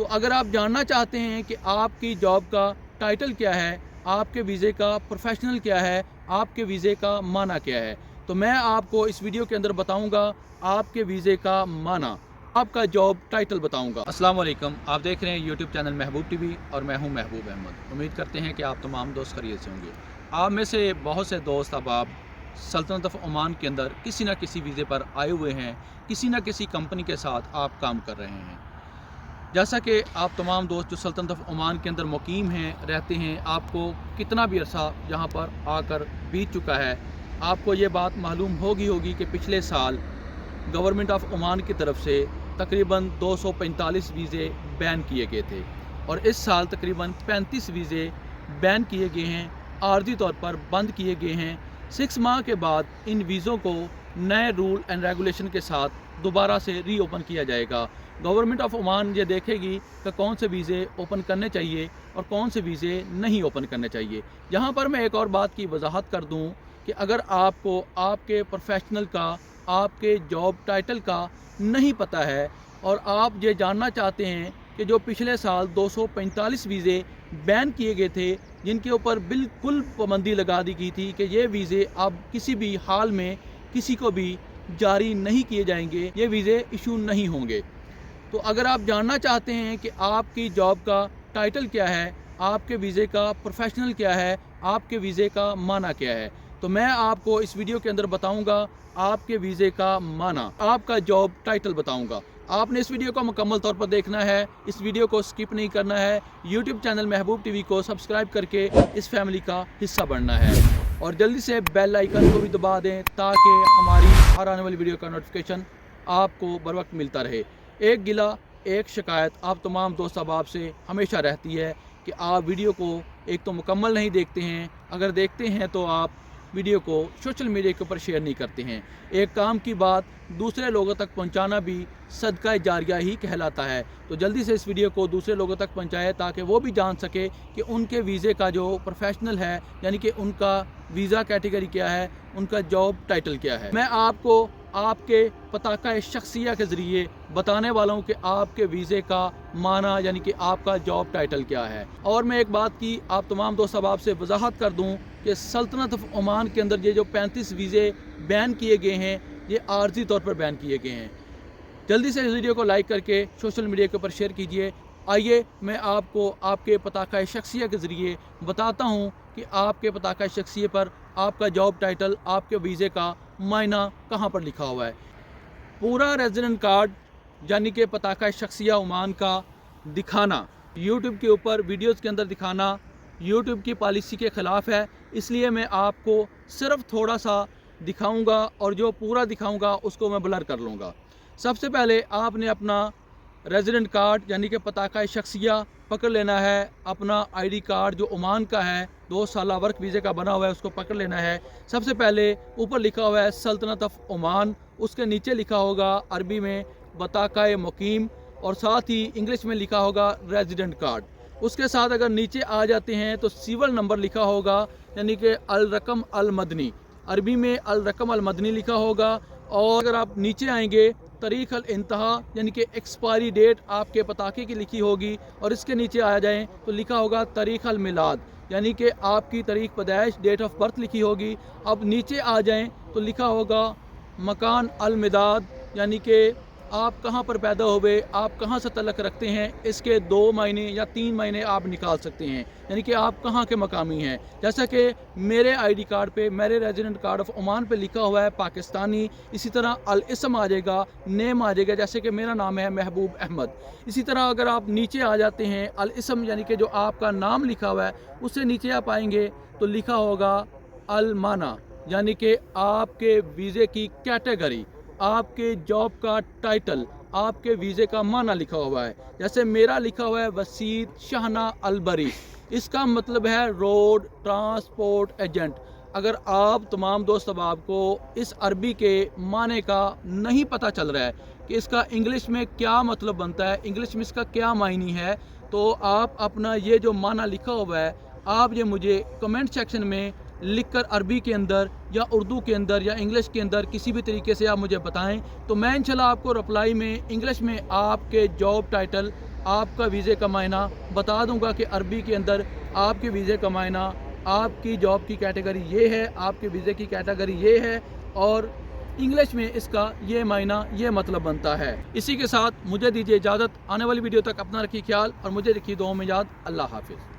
तो अगर आप जानना चाहते हैं कि आपकी जॉब का टाइटल क्या है, आपके वीज़े का प्रोफेशनल क्या है, आपके वीज़े का माना क्या है, तो मैं आपको इस वीडियो के अंदर बताऊंगा आपके वीज़े का माना, आपका जॉब टाइटल बताऊंगा। अस्सलाम वालेकुम, आप देख रहे हैं यूट्यूब चैनल महबूब टीवी और मैं हूं महबूब अहमद। उम्मीद करते हैं कि आप तमाम दोस्त खैरियत से होंगे। आप में से बहुत से दोस्त अब आप सल्तनत ऑफ ओमान के अंदर किसी न किसी वीज़े पर आए हुए हैं, किसी न किसी कंपनी के साथ आप काम कर रहे हैं। जैसा कि आप तमाम दोस्त जो सल्तनत ऑफ ओमान के अंदर मुकीम हैं, रहते हैं, आपको कितना भी अरसा यहाँ पर आकर बीत चुका है, आपको ये बात मालूम होगी कि पिछले साल गवर्नमेंट ऑफ ओमान की तरफ से तकरीबन 245 वीज़े बैन किए गए थे और इस साल तकरीबन 35 वीज़े बैन किए गए हैं, आर्जी तौर पर बंद किए गए हैं। 6 माह के बाद इन वीज़ों को नए रूल एंड रेगुलेशन के साथ दोबारा से रीओपन किया जाएगा। गवर्नमेंट ऑफ ओमान ये देखेगी कि कौन से वीज़े ओपन करने चाहिए और कौन से वीज़े नहीं ओपन करने चाहिए। यहाँ पर मैं एक और बात की वजाहत कर दूँ कि अगर आपको आपके प्रोफेशनल का, आपके जॉब टाइटल का नहीं पता है और आप ये जानना चाहते हैं कि जो पिछले साल 245 वीज़े बैन किए गए थे, जिनके ऊपर बिल्कुल पाबंदी लगा दी गई थी कि ये वीज़े अब किसी भी हाल में किसी को भी जारी नहीं किए जाएंगे, ये वीज़े इशू नहीं होंगे। तो अगर आप जानना चाहते हैं कि आपकी जॉब का टाइटल क्या है, आपके वीज़े का प्रोफेशनल क्या है, आपके वीज़े का माना क्या है, तो मैं आपको इस वीडियो के अंदर बताऊंगा आपके वीज़े का माना, आपका जॉब टाइटल बताऊंगा। आपने इस वीडियो को मुकम्मल तौर पर देखना है, इस वीडियो को स्किप नहीं करना है। यूट्यूब चैनल महबूब टीवी को सब्सक्राइब करके इस फैमिली का हिस्सा बनना है और जल्दी से बेल आइकन को भी दबा दें ताकि हमारी हर आने वाली वीडियो का नोटिफिकेशन आपको बर वक्त मिलता रहे। एक गिला, एक शिकायत आप तमाम दोस्त अहबाब से हमेशा रहती है कि आप वीडियो को एक तो मुकम्मल नहीं देखते हैं, अगर देखते हैं तो आप वीडियो को सोशल मीडिया के ऊपर शेयर नहीं करते हैं। एक काम की बात दूसरे लोगों तक पहुंचाना भी सदका जारिया ही कहलाता है। तो जल्दी से इस वीडियो को दूसरे लोगों तक पहुंचाएं ताकि वो भी जान सके कि उनके वीज़े का जो प्रोफेशनल है, यानी कि उनका वीज़ा कैटेगरी क्या है, उनका जॉब टाइटल क्या है। मैं आपको आपके पताका शख्सिया के ज़रिए बताने वाला हूँ कि आपके वीज़े का माना यानी कि आपका जॉब टाइटल क्या है। और मैं एक बात की आप तमाम दोस्त अहबाब से वजाहत कर दूँ कि सल्तनत ऑफ ओमान के अंदर ये जो 35 वीज़े बैन किए गए हैं, ये आर्जी तौर पर बैन किए गए हैं। जल्दी से इस वीडियो को लाइक करके सोशल मीडिया के ऊपर शेयर कीजिए। आइए मैं आपको आपके पताका शख्सिया के ज़रिए बताता हूँ कि आपके पताका शख्सिया पर आपका जॉब टाइटल, आपके वीज़े का मायना कहाँ पर लिखा हुआ है। पूरा रेजिडेंट कार्ड यानी कि पताका शख्सिया ओमान का दिखाना, यूट्यूब के ऊपर वीडियोज़ के अंदर दिखाना यूट्यूब की पॉलिसी के ख़िलाफ़ है, इसलिए मैं आपको सिर्फ थोड़ा सा दिखाऊंगा और जो पूरा दिखाऊंगा उसको मैं ब्लर कर लूँगा। सबसे पहले आपने अपना रेजिडेंट कार्ड यानी कि पताका शख्सिया पकड़ लेना है, अपना आईडी कार्ड जो ओमान का है, 2 साल वर्क वीज़े का बना हुआ है, उसको पकड़ लेना है। सबसे पहले ऊपर लिखा हुआ है सल्तनत ऑफ ओमान, उसके नीचे लिखा होगा अरबी में पताका मुकीम और साथ ही इंग्लिश में लिखा होगा रेजिडेंट कार्ड। उसके साथ अगर नीचे आ जाते हैं तो सीवल नंबर लिखा होगा यानी कि अल रकम अल मदनी, अरबी में अल रकम अल मदनी लिखा होगा। और अगर आप नीचे आएंगे तारीख़ अल इंतहा यानी कि एक्सपायरी डेट आपके पताके की लिखी होगी और इसके नीचे आ जाएं तो लिखा होगा तारीख़ अल मिलाद यानी कि आपकी तारीख़ पैदाइश, डेट ऑफ बर्थ लिखी होगी। अब नीचे आ जाएं तो लिखा होगा मकान अल मिदाद यानी कि आप कहाँ पर पैदा हुए, आप कहाँ से तल्लक रखते हैं, इसके 2 महीने या 3 महीने आप निकाल सकते हैं, यानी कि आप कहाँ के मकामी हैं। जैसा कि मेरे आईडी कार्ड पे, मेरे रेजिडेंट कार्ड ऑफ ओमान पे लिखा हुआ है पाकिस्तानी, इसी तरह अल इसम आ जाएगा, नेम आ जाएगा, जैसे कि मेरा नाम है महबूब अहमद। इसी तरह अगर आप नीचे आ जाते हैं अल इसम यानी कि जो आपका नाम लिखा हुआ है उससे नीचे आप आएंगे तो लिखा होगा अल माना यानी कि आपके वीज़े की कैटेगरी, आपके जॉब का टाइटल, आपके वीज़े का माना लिखा हुआ है। जैसे मेरा लिखा हुआ है वसीद शाहना अलबरी, इसका मतलब है रोड ट्रांसपोर्ट एजेंट। अगर आप तमाम दोस्त अहबाब को इस अरबी के माने का नहीं पता चल रहा है कि इसका इंग्लिश में क्या मतलब बनता है, इंग्लिश में इसका क्या मायनी है, तो आप अपना ये जो माना लिखा हुआ है आप ये मुझे कमेंट सेक्शन में लिखकर अरबी के अंदर या उर्दू के अंदर या इंग्लिश के अंदर किसी भी तरीके से आप मुझे बताएं, तो मैं इंशाल्लाह आपको रिप्लाई में इंग्लिश में आपके जॉब टाइटल آپ کا ویزے کا معنی بتا دوں گا کہ عربی کے اندر آپ کے ویزے کا معنی آپ کی جاب کی کیٹیگری یہ ہے، آپ کے ویزے کی کیٹیگری یہ ہے، اور انگلش میں اس کا یہ معنی یہ مطلب بنتا ہے۔ اسی کے ساتھ مجھے دیجیے اجازت، آنے والی ویڈیو تک اپنا رکھیے خیال اور مجھے رکھیے دعاؤں میں یاد۔ اللہ حافظ۔